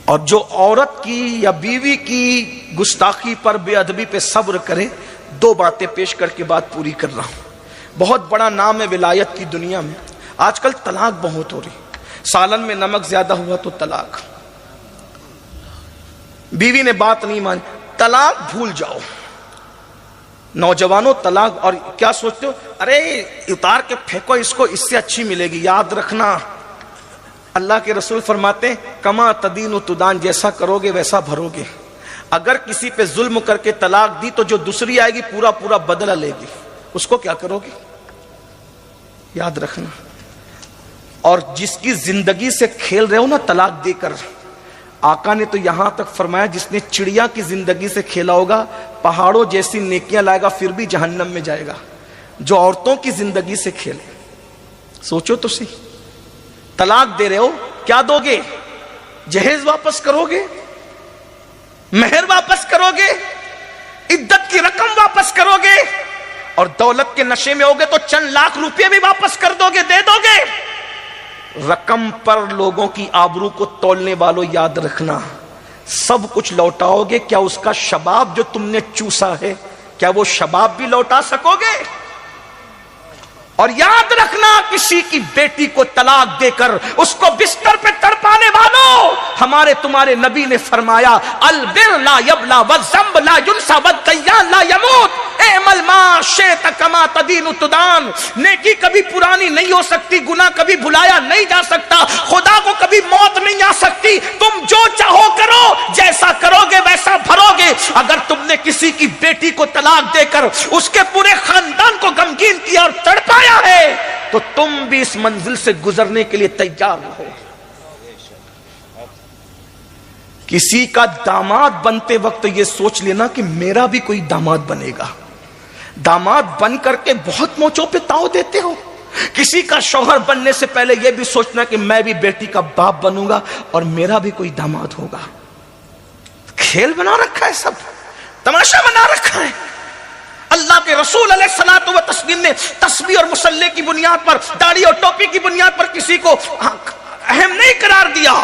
اور جو عورت کی یا بیوی کی گستاخی پر، بے ادبی پہ صبر کرے، 2 باتیں پیش کر کے بات پوری کر رہا ہوں۔ بہت بڑا نام ہے ولایت کی دنیا میں۔ آج کل طلاق بہت ہو رہی، سالن میں نمک زیادہ ہوا تو طلاق، بیوی نے بات نہیں مانی، طلاق بھول جاؤ۔ نوجوانوں طلاق، اور کیا سوچتے ہو، ارے اتار کے پھینکو اس کو، اس سے اچھی ملے گی۔ یاد رکھنا اللہ کے رسول فرماتے ہیں کما تدین و تدان، جیسا کرو گے ویسا بھرو گے۔ اگر کسی پہ ظلم کر کے طلاق دی تو جو دوسری آئے گی پورا پورا بدلہ لے گی، اس کو کیا کرو گے؟ یاد رکھنا۔ اور جس کی زندگی سے کھیل رہے ہو نا طلاق دے کر، آقا نے تو یہاں تک فرمایا جس نے چڑیا کی زندگی سے کھیلا ہوگا، پہاڑوں جیسی نیکیاں لائے گا پھر بھی جہنم میں جائے گا۔ جو عورتوں کی زندگی سے کھیلے، سوچو تو صحیح۔ طلاق دے رہے ہو، کیا دو گے؟ جہیز واپس کرو گے، مہر واپس کرو گے، عدت کی رقم واپس کرو گے، اور دولت کے نشے میں ہوگے تو چند لاکھ روپے بھی واپس کر دو گے، دے دو گے۔ رقم پر لوگوں کی آبرو کو تولنے والوں یاد رکھنا، سب کچھ لوٹاؤ گے، کیا اس کا شباب جو تم نے چوسا ہے، کیا وہ شباب بھی لوٹا سکو گے؟ اور یاد رکھنا کسی کی بیٹی کو طلاق دے کر اس کو بستر پہ تڑپانے والوں، ہمارے تمہارے نبی نے فرمایا البر لا یبلا والذنب لا ینسى والدیان لا یموت اعمل ما شئت کما تدین تدان۔ نیکی کبھی پرانی نہیں ہو سکتی، گناہ کبھی بھلایا نہیں جا سکتا، خدا کو کبھی موت نہیں آ سکتی۔ تم جو چاہو کرو، جیسا کرو گے ویسا بھرو گے۔ اگر تم نے کسی کی بیٹی کو طلاق دے کر اس کے پورے خاندان کو غمگین کیا اور تڑپایا ہے تو تم بھی اس منزل سے گزرنے کے لیے تیار رہو۔ کسی کا داماد بنتے وقت یہ سوچ لینا کہ میرا بھی کوئی داماد بنے گا۔ داماد بن کر کے بہت موچوں پہ تاؤ دیتے ہو۔ کسی کا شوہر بننے سے پہلے یہ بھی سوچنا کہ میں بھی بیٹی کا باپ بنوں گا اور میرا بھی کوئی داماد ہوگا۔ کھیل بنا رکھا ہے، سب تماشا بنا رکھا ہے۔ اللہ کے رسول علیہ الصلوۃ والتسلیم نے تسبیح اور مصلی کی بنیاد پر، داڑھی اور ٹوپی کی بنیاد پر کسی کو اہم نہیں قرار دیا۔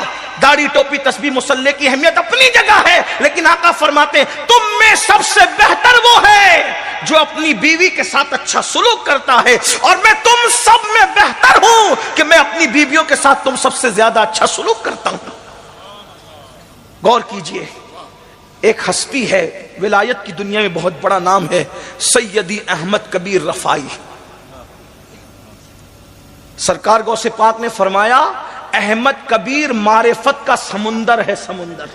داڑھی، ٹوپی، تسبیح، مصلی کی اہمیت اپنی جگہ ہے، لیکن آقا فرماتے ہیں تم میں سب سے بہتر وہ ہے جو اپنی بیوی کے ساتھ اچھا سلوک کرتا ہے، اور میں تم سب میں بہتر ہوں کہ میں اپنی بیویوں کے ساتھ تم سب سے زیادہ اچھا سلوک کرتا ہوں۔ غور کیجئے، ایک ہستی ہے ولایت کی دنیا میں، بہت بڑا نام ہے، سیدی احمد کبیر رفاعی۔ سرکار غوث پاک نے فرمایا احمد کبیر معرفت کا سمندر ہے، سمندر۔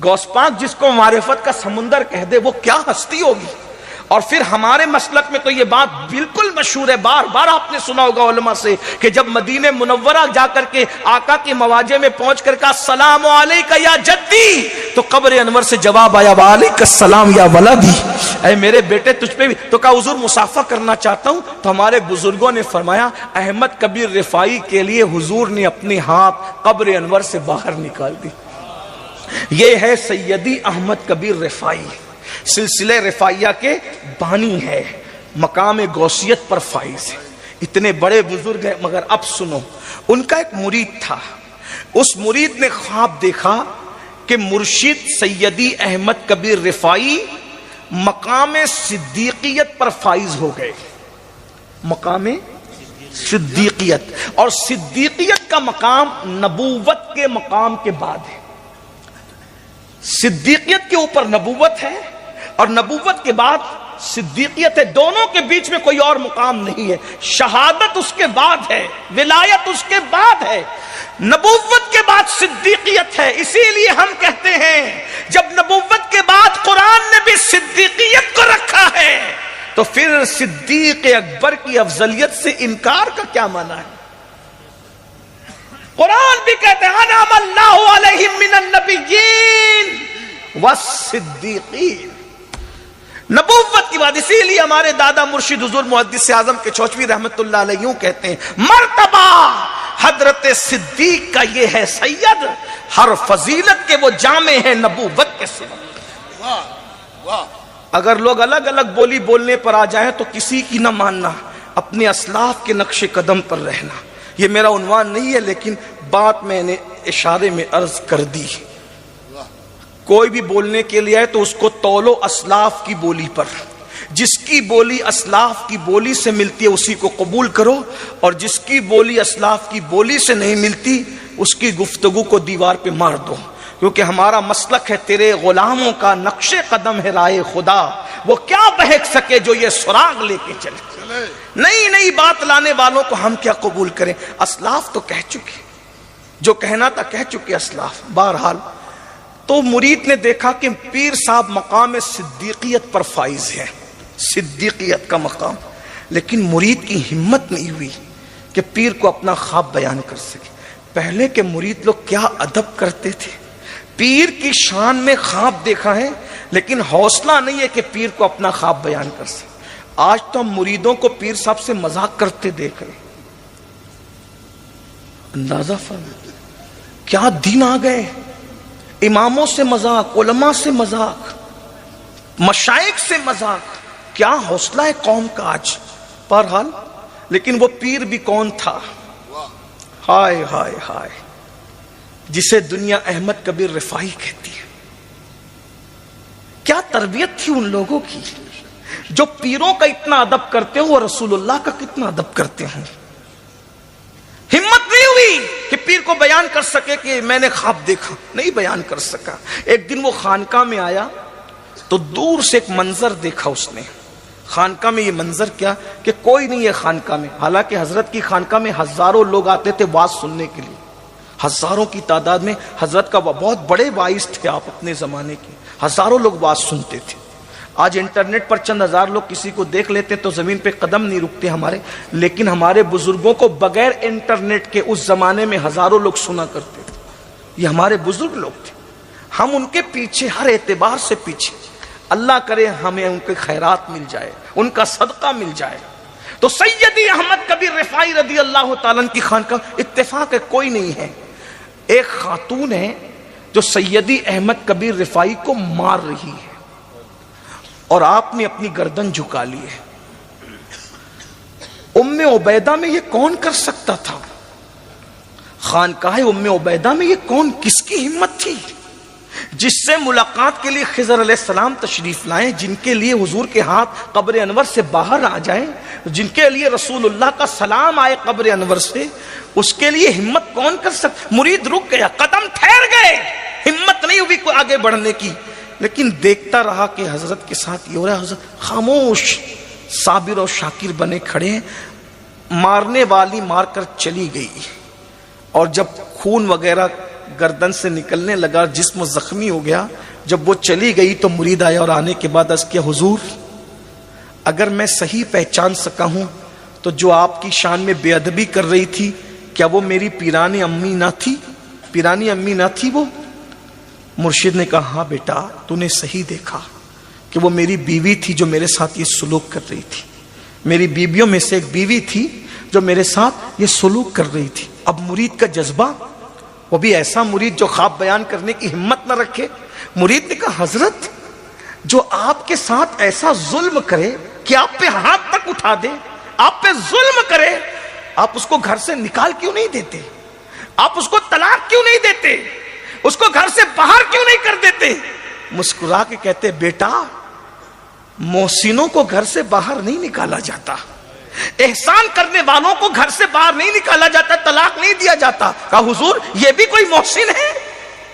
غوث پاک جس کو معرفت کا سمندر کہہ دے وہ کیا ہستی ہوگی۔ اور پھر ہمارے مسلک میں تو یہ بات بالکل مشہور ہے، بار بار آپ نے سنا ہوگا علماء سے کہ جب مدینہ منورہ جا کر کے آقا کے مواجہ میں پہنچ کر کہا السلام علیکہ یا جدی، تو قبر انور سے جواب آیا وعلیکہ السلام یا ولدی، اے میرے بیٹے تجھ پہ بھی۔ تو کہا حضور مسافہ کرنا چاہتا ہوں، تو ہمارے بزرگوں نے فرمایا احمد کبیر رفاعی کے لیے حضور نے اپنے ہاتھ قبر انور سے باہر نکال دی۔ یہ ہے سیدی احمد کبیر رفاعی، سلسلہ رفاعیہ کے بانی ہے، مقام غوثیت پر فائز ہے۔ اتنے بڑے بزرگ ہیں، مگر اب سنو، ان کا ایک مرید تھا، اس مرید نے خواب دیکھا کہ مرشد سیدی احمد کبیر رفاعی مقام صدیقیت پر فائز ہو گئے۔ مقام صدیقیت، اور صدیقیت کا مقام نبوت کے مقام کے بعد ہے۔ صدیقیت کے اوپر نبوت ہے اور نبوت کے بعد صدیقیت ہے، دونوں کے بیچ میں کوئی اور مقام نہیں ہے۔ شہادت اس کے بعد ہے، ولایت اس کے بعد ہے، نبوت کے بعد صدیقیت ہے۔ اسی لیے ہم کہتے ہیں جب نبوت کے بعد قرآن نے بھی صدیقیت کو رکھا ہے تو پھر صدیق اکبر کی افضلیت سے انکار کا کیا معنی ہے؟ قرآن بھی کہتے ہیں انعم اللہ علیہم من النبیین والصدیقین، نبوت کی بات۔ اسی لیے ہمارے دادا مرشد حضور محدث اعظم کے چوچوی رحمت اللہ علیہ یوں کہتے ہیں مرتبہ حضرت صدیق کا یہ ہے سید، ہر فضیلت کے وہ جامع ہیں نبوت کے سوا۔ اگر لوگ الگ الگ بولی بولنے پر آ جائیں تو کسی کی نہ ماننا، اپنے اسلاف کے نقش قدم پر رہنا۔ یہ میرا عنوان نہیں ہے، لیکن بات میں نے اشارے میں عرض کر دی۔ کوئی بھی بولنے کے لیے آئے تو اس کو تولو اسلاف کی بولی پر، جس کی بولی اسلاف کی بولی سے ملتی ہے اسی کو قبول کرو، اور جس کی بولی اسلاف کی بولی سے نہیں ملتی اس کی گفتگو کو دیوار پہ مار دو، کیونکہ ہمارا مسلک ہے تیرے غلاموں کا نقش قدم ہے رائے خدا، وہ کیا بہک سکے جو یہ سراغ لے کے چلے۔ نئی بات لانے والوں کو ہم کیا قبول کریں؟ اسلاف تو کہہ چکے، جو کہنا تھا کہہ چکے اسلاف۔ بہرحال تو مرید نے دیکھا کہ پیر صاحب مقام صدیقیت پر فائز ہے، صدیقیت کا مقام، لیکن مرید کی ہمت نہیں ہوئی کہ پیر کو اپنا خواب بیان کر سکے۔ پہلے کے مرید لوگ کیا ادب کرتے تھے، پیر کی شان میں خواب دیکھا ہے لیکن حوصلہ نہیں ہے کہ پیر کو اپنا خواب بیان کر سکے۔ آج تو ہم مریدوں کو پیر صاحب سے مذاق کرتے دیکھ رہے، اندازہ فرمائیں کیا دن آ گئے، اماموں سے مذاق، علماء سے مذاق، مشائخ سے مذاق، کیا حوصلہ ہے قوم کا آج۔ بہرحال لیکن وہ پیر بھی کون تھا، ہائے ہائے ہائے، جسے دنیا احمد کبیر رفاعی کہتی ہے۔ کیا تربیت تھی ان لوگوں کی جو پیروں کا اتنا ادب کرتے ہو اور رسول اللہ کا کتنا ادب کرتے ہوں۔ ہمت نہیں ہوئی کہ پیر کو بیان کر سکے کہ میں نے خواب دیکھا، نہیں بیان کر سکا۔ ایک دن وہ خانقاہ میں آیا تو دور سے ایک منظر دیکھا اس نے۔ خانقاہ میں یہ منظر کیا کہ کوئی نہیں ہے خانقاہ میں، حالانکہ حضرت کی خانقاہ میں ہزاروں لوگ آتے تھے واعظ سننے کے لیے، ہزاروں کی تعداد میں۔ حضرت کا بہت بڑے واعظ تھے آپ اپنے زمانے کے، ہزاروں لوگ واعظ سنتے تھے۔ آج انٹرنیٹ پر چند ہزار لوگ کسی کو دیکھ لیتے تو زمین پہ قدم نہیں رکتے ہمارے، لیکن ہمارے بزرگوں کو بغیر انٹرنیٹ کے اس زمانے میں ہزاروں لوگ سنا کرتے تھے۔ یہ ہمارے بزرگ لوگ تھے، ہم ان کے پیچھے ہر اعتبار سے پیچھے۔ اللہ کرے ہمیں ان کے خیرات مل جائے، ان کا صدقہ مل جائے۔ تو سیدی احمد کبیر رفاعی رضی اللہ تعالیٰ کی خانقاہ، اتفاق ہے کوئی نہیں ہے، ایک خاتون ہے جو سیدی احمد کبیر رفاعی کو مار رہی ہے اور آپ نے اپنی گردن جھکا لی ہے۔ ام عبیدہ میں یہ کون کر سکتا تھا؟ خانقاہ ام عبیدہ میں یہ کون، کس کی ہمت تھی جس سے ملاقات کے لیے خضر علیہ السلام تشریف لائیں، جن کے لیے حضور کے ہاتھ قبر انور سے باہر آ جائیں، جن کے لیے رسول اللہ کا سلام آئے قبر انور سے، اس کے لیے ہمت کون کر سکتا؟ مرید رک گیا، قدم ٹھہر گئے، ہمت نہیں ہوئی کوئی آگے بڑھنے کی، لیکن دیکھتا رہا کہ حضرت کے ساتھ یہ ہو رہا ہے۔ حضرت خاموش صابر اور شاکر بنے کھڑے ہیں۔ مارنے والی مار کر چلی گئی، اور جب خون وغیرہ گردن سے نکلنے لگا، جسم زخمی ہو گیا، جب وہ چلی گئی تو مرید آیا اور آنے کے بعد عرض کیا حضور اگر میں صحیح پہچان سکا ہوں تو جو آپ کی شان میں بے ادبی کر رہی تھی کیا وہ میری پیرانی امی نہ تھی؟ پیرانی امی نہ تھی وہ؟ مرشد نے کہا ہاں بیٹا تو نے صحیح دیکھا کہ وہ میری بیوی تھی جو میرے ساتھ یہ سلوک کر رہی تھی، میری بیویوں میں سے ایک بیوی تھی جو میرے ساتھ یہ سلوک کر رہی تھی۔ اب مرید کا جذبہ، وہ بھی ایسا مرید جو خواب بیان کرنے کی ہمت نہ رکھے، مرید نے کہا حضرت جو آپ کے ساتھ ایسا ظلم کرے کہ آپ پہ ہاتھ تک اٹھا دے، آپ پہ ظلم کرے، آپ اس کو گھر سے نکال کیوں نہیں دیتے؟ آپ اس کو طلاق کیوں نہیں دیتے؟ اس کو گھر سے باہر کیوں نہیں کر دیتے؟ مسکرا کے کہتے بیٹا محسنوں کو گھر سے باہر نہیں نکالا جاتا، احسان کرنے والوں کو گھر سے باہر نہیں نکالا جاتا، طلاق نہیں دیا جاتا۔ کہا حضور یہ بھی کوئی محسن ہے،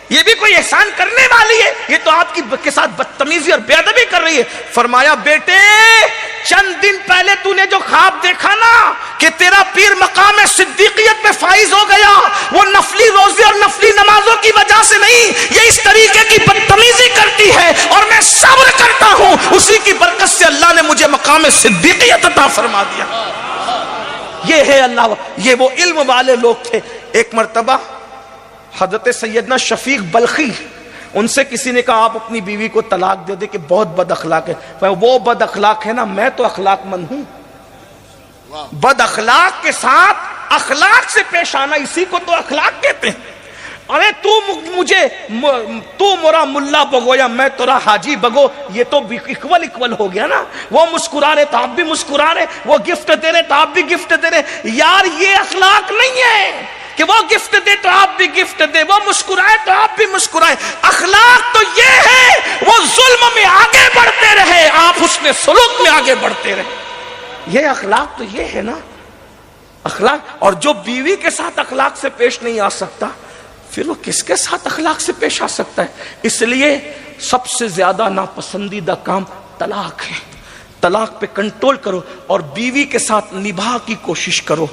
یہ بھی کوئی احسان کرنے والی ہے، یہ تو آپ کی کے ساتھ بدتمیزی اور بے ادبی کر رہی ہے۔ فرمایا بیٹے چند دن پہلے تو نے جو خواب دیکھا نا کہ تیرا پیر مقام صدیقیت میں فائز ہو گیا، وہ نفلی روزے اور نفلی نمازوں کی وجہ سے نہیں، یہ اس طریقے کی بدتمیزی کرتی ہے اور میں صبر کرتا ہوں، اسی کی برکت سے اللہ نے مجھے مقام صدیقیت عطا فرما دیا۔ یہ ہے اللہ، یہ وہ علم والے لوگ تھے۔ ایک مرتبہ حضرت سیدنا شفیق بلخی، ان سے کسی نے کہا آپ اپنی بیوی کو طلاق دے دے کہ بہت بد اخلاق ہے۔ وہ بد اخلاق ہے نا، میں تو اخلاق مند ہوں۔ بد اخلاق کے ساتھ اخلاق سے پیش آنا، اسی کو تو اخلاق کہتے ہیں۔ ارے تو مورا ملا بگو یا میں تورا حاجی بگو، یہ تو اکول ہو گیا نا۔ وہ مسکرا رہے تو آپ بھی مسکرا رہے، وہ گفٹ دے رہے تو آپ بھی گفٹ دے رہے۔ یار یہ اخلاق نہیں ہے کہ وہ گفٹ دے تو آپ بھی گفٹ دے، وہ مسکرائے تو آپ بھی مسکرائے۔ اخلاق تو یہ اپنے سلوک میں آگے بڑھتے رہیں. یہ اخلاق تو یہ ہے نا اخلاق. اور جو بیوی کے ساتھ اخلاق سے پیش نہیں آ سکتا پھر وہ کس کے ساتھ اخلاق سے پیش آ سکتا ہے؟ اس لیے سب سے زیادہ ناپسندیدہ کام طلاق ہے. طلاق پہ کنٹرول کرو اور بیوی کے ساتھ نباہ کی کوشش کرو.